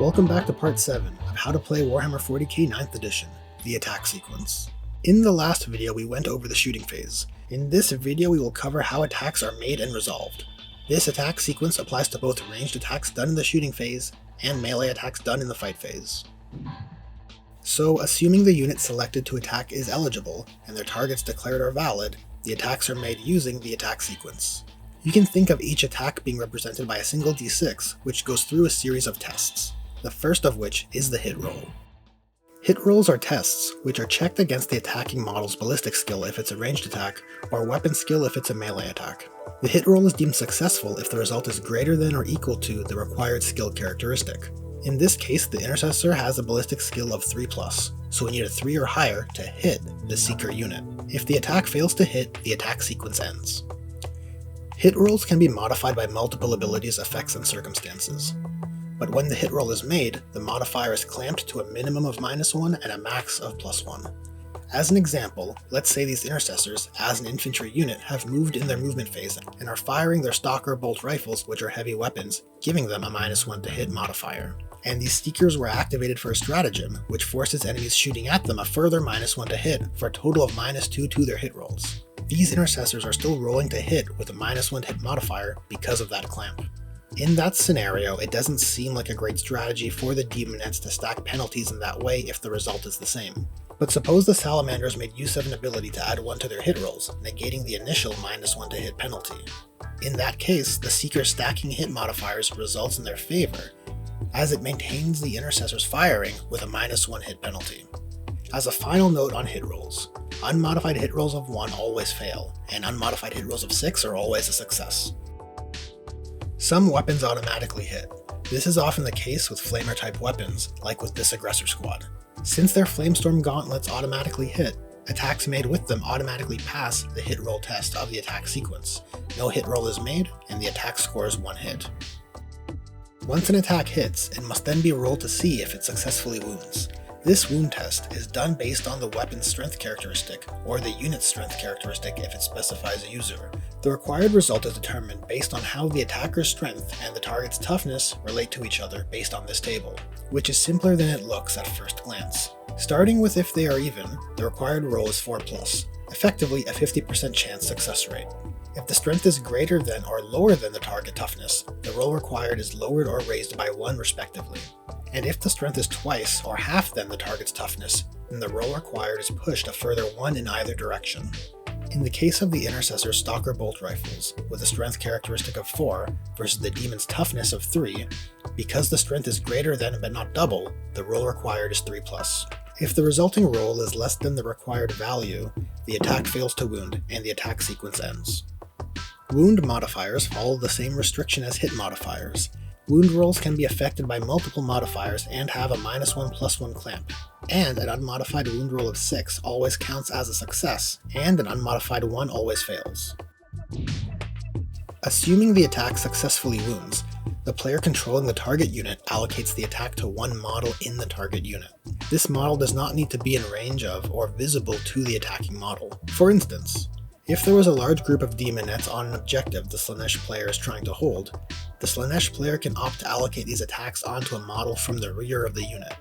Welcome back to part 7 of how to play Warhammer 40k 9th edition, the attack sequence. In the last video we went over the shooting phase. In this video we will cover how attacks are made and resolved. This attack sequence applies to both ranged attacks done in the shooting phase and melee attacks done in the fight phase. So, assuming the unit selected to attack is eligible, and their targets declared are valid, the attacks are made using the attack sequence. You can think of each attack being represented by a single d6, which goes through a series of tests, the first of which is the hit roll. Hit rolls are tests, which are checked against the attacking model's ballistic skill if it's a ranged attack, or weapon skill if it's a melee attack. The hit roll is deemed successful if the result is greater than or equal to the required skill characteristic. In this case, the Intercessor has a ballistic skill of 3+, so we need a 3 or higher to hit the Seeker unit. If the attack fails to hit, the attack sequence ends. Hit rolls can be modified by multiple abilities, effects, and circumstances. But when the hit roll is made, the modifier is clamped to a minimum of -1 and a max of +1. As an example, let's say these Intercessors, as an infantry unit, have moved in their movement phase and are firing their Stalker bolt rifles, which are heavy weapons, giving them a -1 to hit modifier. And these Seekers were activated for a stratagem, which forces enemies shooting at them a further -1 to hit, for a total of -2 to their hit rolls. These Intercessors are still rolling to hit with a -1 hit modifier because of that clamp. In that scenario, it doesn't seem like a great strategy for the Demonettes to stack penalties in that way if the result is the same. But suppose the Salamanders made use of an ability to add 1 to their hit rolls, negating the initial -1 to hit penalty. In that case, the Seeker stacking hit modifiers results in their favor, as it maintains the Intercessor's firing with a -1 hit penalty. As a final note on hit rolls, unmodified hit rolls of 1 always fail, and unmodified hit rolls of 6 are always a success. Some weapons automatically hit. This is often the case with flamer-type weapons, like with this Aggressor Squad. Since their Flamestorm gauntlets automatically hit, attacks made with them automatically pass the hit roll test of the attack sequence. No hit roll is made, and the attack scores 1 hit. Once an attack hits, it must then be rolled to see if it successfully wounds. This wound test is done based on the weapon's strength characteristic, or the unit's strength characteristic if it specifies a user. The required result is determined based on how the attacker's strength and the target's toughness relate to each other based on this table, which is simpler than it looks at first glance. Starting with if they are even, the required roll is 4+, effectively a 50% chance success rate. If the strength is greater than or lower than the target toughness, the roll required is lowered or raised by 1 respectively. And if the strength is twice or half than the target's toughness, then the roll required is pushed a further 1 in either direction. In the case of the Intercessor Stalker bolt rifles, with a strength characteristic of 4 versus the Demon's toughness of 3, because the strength is greater than but not double, the roll required is 3+. If the resulting roll is less than the required value, the attack fails to wound and the attack sequence ends. Wound modifiers follow the same restriction as hit modifiers. Wound rolls can be affected by multiple modifiers and have a -1+1 clamp, and an unmodified wound roll of 6 always counts as a success, and an unmodified 1 always fails. Assuming the attack successfully wounds, the player controlling the target unit allocates the attack to one model in the target unit. This model does not need to be in range of or visible to the attacking model. For instance, if there was a large group of Demonettes on an objective the Slaanesh player is trying to hold, the Slaanesh player can opt to allocate these attacks onto a model from the rear of the unit.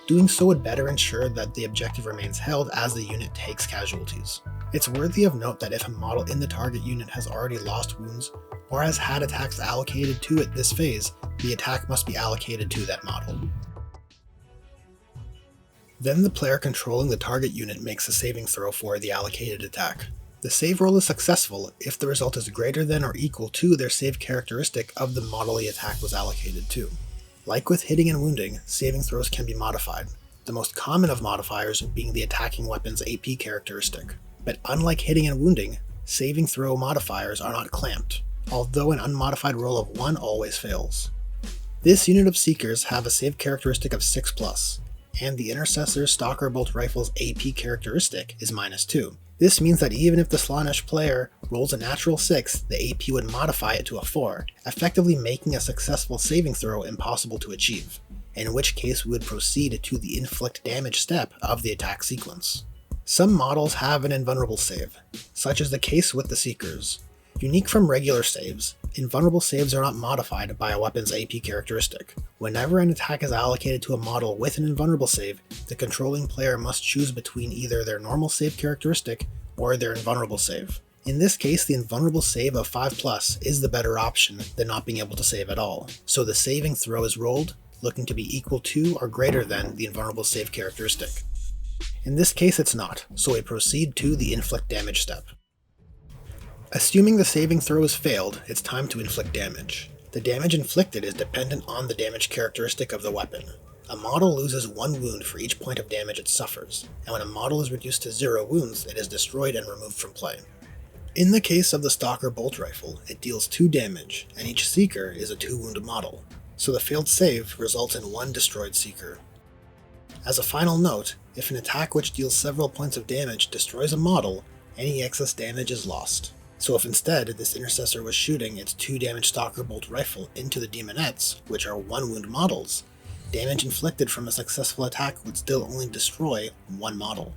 Doing so would better ensure that the objective remains held as the unit takes casualties. It's worthy of note that if a model in the target unit has already lost wounds, or has had attacks allocated to it this phase, the attack must be allocated to that model. Then the player controlling the target unit makes a saving throw for the allocated attack. The save roll is successful if the result is greater than or equal to their save characteristic of the model the attack was allocated to. Like with hitting and wounding, saving throws can be modified, the most common of modifiers being the attacking weapon's AP characteristic. But unlike hitting and wounding, saving throw modifiers are not clamped, although an unmodified roll of 1 always fails. This unit of Seekers have a save characteristic of 6+, and the Intercessor Stalker Bolt Rifle's AP characteristic is -2. This means that even if the Slaanesh player rolls a natural 6, the AP would modify it to a 4, effectively making a successful saving throw impossible to achieve, in which case we would proceed to the Inflict Damage step of the attack sequence. Some models have an invulnerable save, such as the case with the Seekers. Unique from regular saves, invulnerable saves are not modified by a weapon's AP characteristic. Whenever an attack is allocated to a model with an invulnerable save, the controlling player must choose between either their normal save characteristic or their invulnerable save. In this case, the invulnerable save of 5+ is the better option than not being able to save at all, so the saving throw is rolled, looking to be equal to or greater than the invulnerable save characteristic. In this case it's not, so we proceed to the Inflict Damage step. Assuming the saving throw is failed, it's time to inflict damage. The damage inflicted is dependent on the damage characteristic of the weapon. A model loses 1 wound for each point of damage it suffers, and when a model is reduced to 0 wounds, it is destroyed and removed from play. In the case of the Stalker Bolt Rifle, it deals 2 damage, and each Seeker is a 2-wound model, so the failed save results in 1 destroyed Seeker. As a final note, if an attack which deals several points of damage destroys a model, any excess damage is lost. So if instead this intercessor was shooting its 2-damage Stalker Bolt Rifle into the Demonettes, which are 1-wound models, damage inflicted from a successful attack would still only destroy 1 model.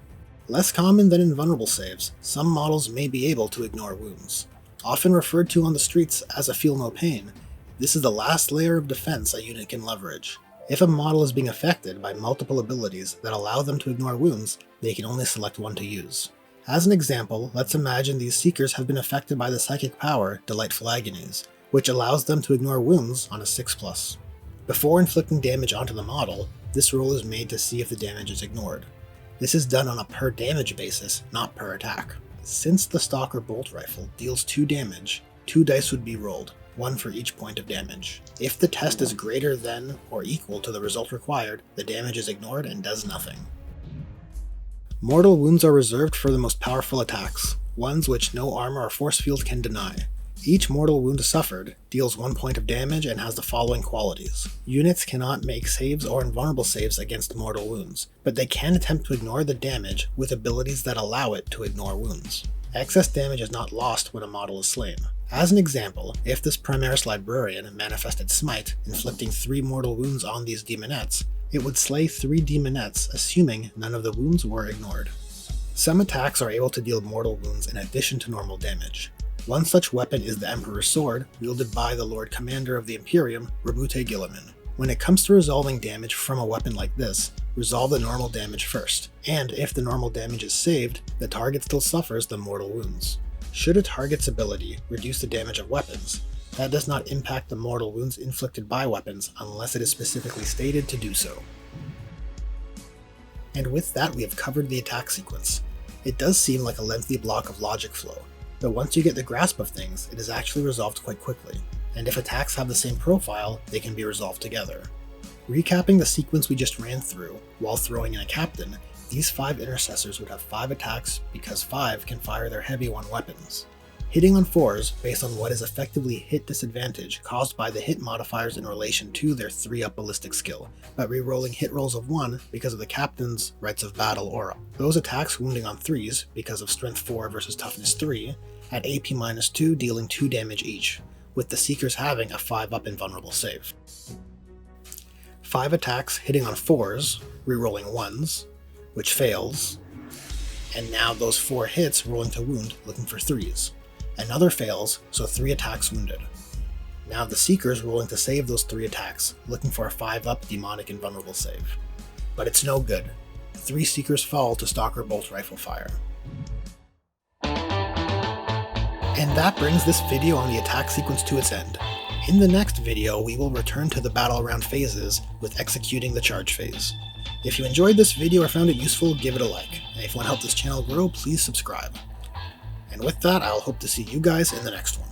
Less common than invulnerable saves, some models may be able to ignore wounds. Often referred to on the streets as a feel no pain, this is the last layer of defense a unit can leverage. If a model is being affected by multiple abilities that allow them to ignore wounds, they can only select one to use. As an example, let's imagine these Seekers have been affected by the psychic power Delightful Agonies, which allows them to ignore wounds on a 6+. Before inflicting damage onto the model, this roll is made to see if the damage is ignored. This is done on a per damage basis, not per attack. Since the Stalker Bolt Rifle deals 2 damage, 2 dice would be rolled, 1 for each point of damage. If the test is greater than or equal to the result required, the damage is ignored and does nothing. Mortal wounds are reserved for the most powerful attacks, ones which no armor or force field can deny. Each mortal wound suffered deals 1 point of damage and has the following qualities. Units cannot make saves or invulnerable saves against mortal wounds, but they can attempt to ignore the damage with abilities that allow it to ignore wounds. Excess damage is not lost when a model is slain. As an example, if this Primaris Librarian manifested Smite, inflicting 3 mortal wounds on these Demonettes, it would slay 3 Demonettes, assuming none of the wounds were ignored. Some attacks are able to deal mortal wounds in addition to normal damage. One such weapon is the Emperor's Sword, wielded by the Lord Commander of the Imperium, Rabute Guilliman. When it comes to resolving damage from a weapon like this, resolve the normal damage first, and if the normal damage is saved, the target still suffers the mortal wounds. Should a target's ability reduce the damage of weapons, that does not impact the mortal wounds inflicted by weapons unless it is specifically stated to do so. And with that, we have covered the attack sequence. It does seem like a lengthy block of logic flow, but once you get the grasp of things, it is actually resolved quite quickly, and if attacks have the same profile, they can be resolved together. Recapping the sequence we just ran through, while throwing in a captain, these 5 intercessors would have 5 attacks because 5 can fire their heavy 1 weapons. Hitting on 4s based on what is effectively hit disadvantage caused by the hit modifiers in relation to their 3-up ballistic skill, but re-rolling hit rolls of 1 because of the captain's Rites of Battle aura. Those attacks wounding on 3s because of Strength 4 versus Toughness 3, at AP -2 dealing 2 damage each, with the Seekers having a 5-up invulnerable save. 5 attacks hitting on 4s, re-rolling 1s, which fails, and now those 4 hits rolling to wound looking for 3s. Another fails, so 3 attacks wounded. Now the Seekers rolling to save those 3 attacks, looking for a 5-up demonic invulnerable save. But it's no good. 3 Seekers fall to Stalker Bolt Rifle fire. And that brings this video on the attack sequence to its end. In the next video, we will return to the battle round phases with executing the charge phase. If you enjoyed this video or found it useful, give it a like, and if you want to help this channel grow, please subscribe. And with that, I'll hope to see you guys in the next one.